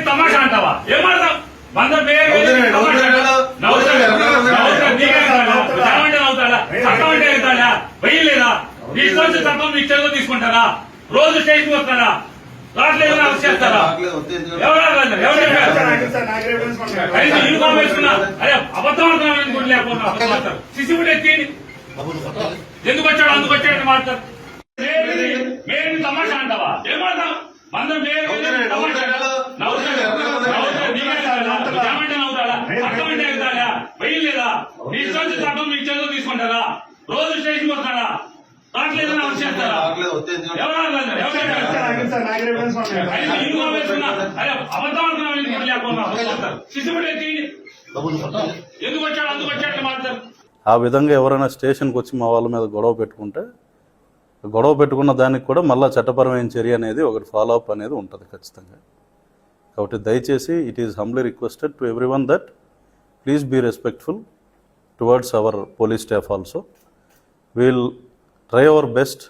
తమాషా అంటావా ఏమడతావు అవుతాడా చట్టం అంటే అవుతాడా వెయ్యలేదా తీసుకొచ్చి చట్టం మీ చేతిలో తీసుకుంటారా రోజు స్టేషన్ వస్తారా రావట్లేదు అరెస్ట్ చేస్తారా యూనిఫామ్ వేసుకున్నా అదే అబద్ధం ఆడుతున్నాను లేకపోతే సిసిబుడ్ ఎత్తి ఎందుకు వచ్చాడు అందుకు వచ్చాడని మాట్లాడతారు మేము తమాషా అంటావా ఏమంటాం అందరం అవుతాడా చట్టం అంటే అవుతాడా వెయ్యలేదా తీసుకొచ్చి చట్టం మీ చేతిలో తీసుకుంటారా రోజు స్టేషన్ వస్తాడా రావట్లేదని అరెస్ట్ చేస్తారా యూనిఫామ్ వేసుకున్నా అదే అబద్ధం ఆడుతున్నాను లేకపోతే సిసిబుడ్ ఎత్తి ఎందుకు వచ్చాడు అందుకు వచ్చాడని మాట్లాడతారు. ఆ విధంగా ఎవరైనా స్టేషన్కి వచ్చి మా వాళ్ళ మీద గొడవ పెట్టుకుంటే గొడవ పెట్టుకున్న దానికి కూడా మళ్ళీ చట్టపరమైన చర్య అనేది ఒకటి ఫాలో అప్ అనేది ఉంటుంది ఖచ్చితంగా. కాబట్టి దయచేసి it is humbly requested to everyone that please be respectful towards our police staff also. Will try our best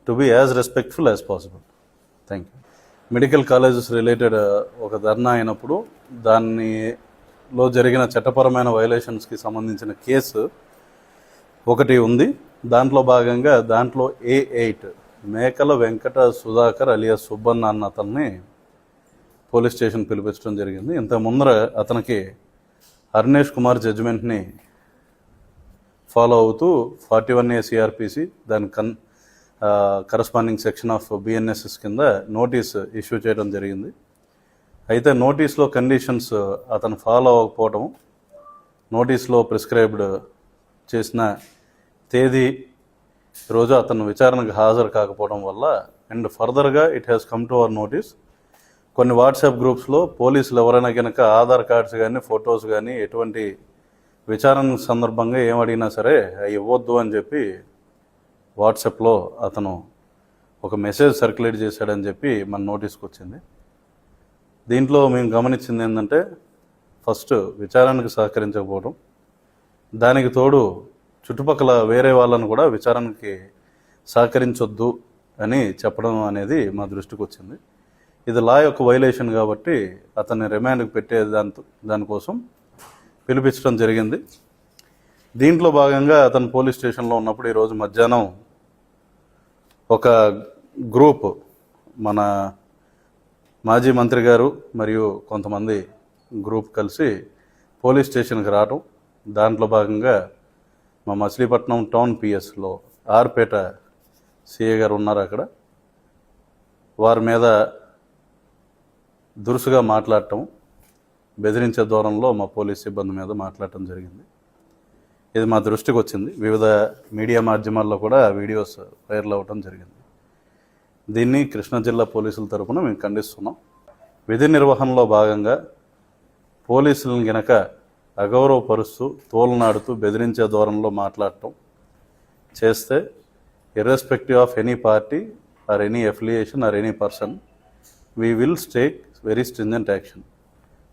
to be as respectful as possible. Thank you. Medical colleges related ఒక ధర్నా అయినప్పుడు దానిలో జరిగిన చట్టపరమైన వైలేషన్స్కి సంబంధించిన case ఒకటి ఉంది. దాంట్లో భాగంగా దాంట్లో A8 మేకల వెంకట సుధాకర్ అలియాస్ సుబ్బన్న అన్న అతన్ని పోలీస్ స్టేషన్ పిలిపించడం జరిగింది. ఇంత ముందర అతనికి అర్నేష్ కుమార్ జడ్జిమెంట్ని ఫాలో అవుతూ 41A CRPC దాని కరస్పాండింగ్ సెక్షన్ ఆఫ్ BNSS కింద నోటీస్ ఇష్యూ చేయడం జరిగింది. అయితే నోటీస్లో కండిషన్స్ అతను ఫాలో అవ్వకపోవడం, నోటీస్లో ప్రిస్క్రైబ్డ్ చేసిన తేదీ రోజు అతను విచారణకు హాజరు కాకపోవడం వల్ల అండ్ ఫర్దర్గా it has come to our notice. కొన్ని వాట్సాప్ గ్రూప్స్లో పోలీసులు ఎవరైనా కనుక ఆధార్ కార్డ్స్ కానీ ఫొటోస్ కానీ ఎటువంటి విచారణ సందర్భంగా ఏమడిగినా సరే అవి ఇవ్వద్దు అని చెప్పి వాట్సాప్లో అతను ఒక మెసేజ్ సర్క్యులేట్ చేశాడని చెప్పి మన నోటీస్కి వచ్చింది. దీంట్లో మేము గమనించింది ఏంటంటే ఫస్ట్ విచారణకు సహకరించకపోవడం, దానికి తోడు చుట్టుపక్కల వేరే వాళ్ళను కూడా విచారణకి సహకరించొద్దు అని చెప్పడం అనేది మా దృష్టికి వచ్చింది. ఇది లా యొక్క వైలేషన్ కాబట్టి అతన్ని రిమాండ్కి పెట్టే దానికోసం పిలిపించడం జరిగింది. దీంట్లో భాగంగా అతను పోలీస్ స్టేషన్లో ఉన్నప్పుడు ఈరోజు మధ్యాహ్నం ఒక గ్రూప్ మన మాజీ మంత్రి గారు మరియు కొంతమంది గ్రూప్ కలిసి పోలీస్ స్టేషన్కి రావడం, దాంట్లో భాగంగా మా మచిలీపట్నం టౌన్ పిఎస్లో ఆర్పేట సిఏ గారు ఉన్నారు అక్కడ, వారి మీద దురుసుగా మాట్లాడటం, బెదిరించే దూరంలో మా పోలీస్ సిబ్బంది మీద మాట్లాడటం జరిగింది. ఇది మా దృష్టికి వచ్చింది. వివిధ మీడియా మాధ్యమాల్లో కూడా వీడియోస్ వైరల్ అవ్వడం జరిగింది. దీన్ని కృష్ణా జిల్లా పోలీసుల తరఫున మేము ఖండిస్తున్నాం. విధి నిర్వహణలో భాగంగా పోలీసులను గనక అగౌరవపరుస్తూ తోలనాడుతూ బెదిరించే ధోరణిలో మాట్లాడటం చేస్తే irrespective of any party or any affiliation or any person we will take very stringent action.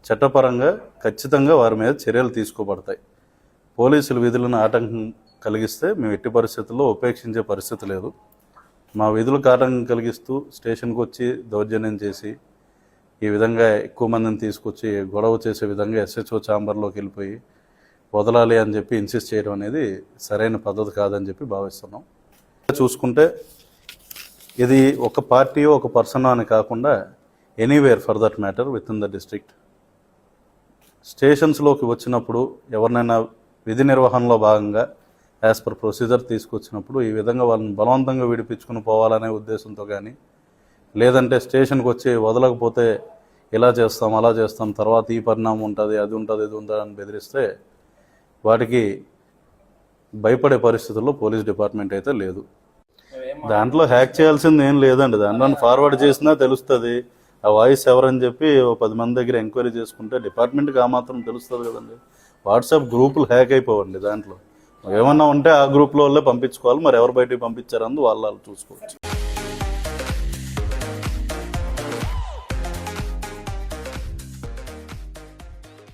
చట్టపరంగా ఖచ్చితంగా వారి మీద చర్యలు తీసుకోబడతాయి. పోలీసుల విధులను ఆటంకం కలిగిస్తే మేము ఎట్టి పరిస్థితుల్లో ఉపేక్షించే పరిస్థితి లేదు. మా విధులకు ఆటంకం కలిగిస్తూ స్టేషన్కి వచ్చి దౌర్జన్యం చేసి ఈ విధంగా ఎక్కువ మందిని తీసుకొచ్చి గొడవ చేసే విధంగా SHO ఛాంబర్లోకి వెళ్ళిపోయి వదలాలి అని చెప్పి ఇన్సిస్ట్ చేయడం అనేది సరైన పద్ధతి కాదని చెప్పి భావిస్తున్నాం. చూసుకుంటే ఇది ఒక పార్టీయో ఒక పర్సనో అని కాకుండా anywhere for that matter within the district స్టేషన్స్లోకి వచ్చినప్పుడు ఎవరినైనా విధి నిర్వహణలో భాగంగా యాజ్ పర్ ప్రొసీజర్ తీసుకొచ్చినప్పుడు ఈ విధంగా వాళ్ళని బలవంతంగా విడిపించుకుని పోవాలనే ఉద్దేశంతో కానీ, లేదంటే స్టేషన్కి వచ్చి వదలకపోతే ఇలా చేస్తాం అలా చేస్తాం తర్వాత ఈ పరిణామం ఉంటుంది అది ఉంటుంది ఇది ఉంటుంది అని బెదిరిస్తే వాటికి భయపడే పరిస్థితుల్లో పోలీస్ డిపార్ట్మెంట్ అయితే లేదు. దాంట్లో హ్యాక్ చేయాల్సింది ఏం లేదండి. దాంట్లో ఫార్వర్డ్ చేసినా తెలుస్తుంది ఆ వాయిస్ ఎవరని చెప్పి 10 మంది దగ్గర ఎంక్వైరీ చేసుకుంటే డిపార్ట్మెంట్కి ఆ మాత్రం తెలుస్తుంది కదండి. వాట్సాప్ గ్రూపులు హ్యాక్ అయిపోవండి. దాంట్లో ఏమన్నా ఉంటే ఆ గ్రూప్లో వాళ్ళే పంపించుకోవాలి, మరి ఎవరు బయటికి పంపించారని వాళ్ళు చూసుకోవచ్చు.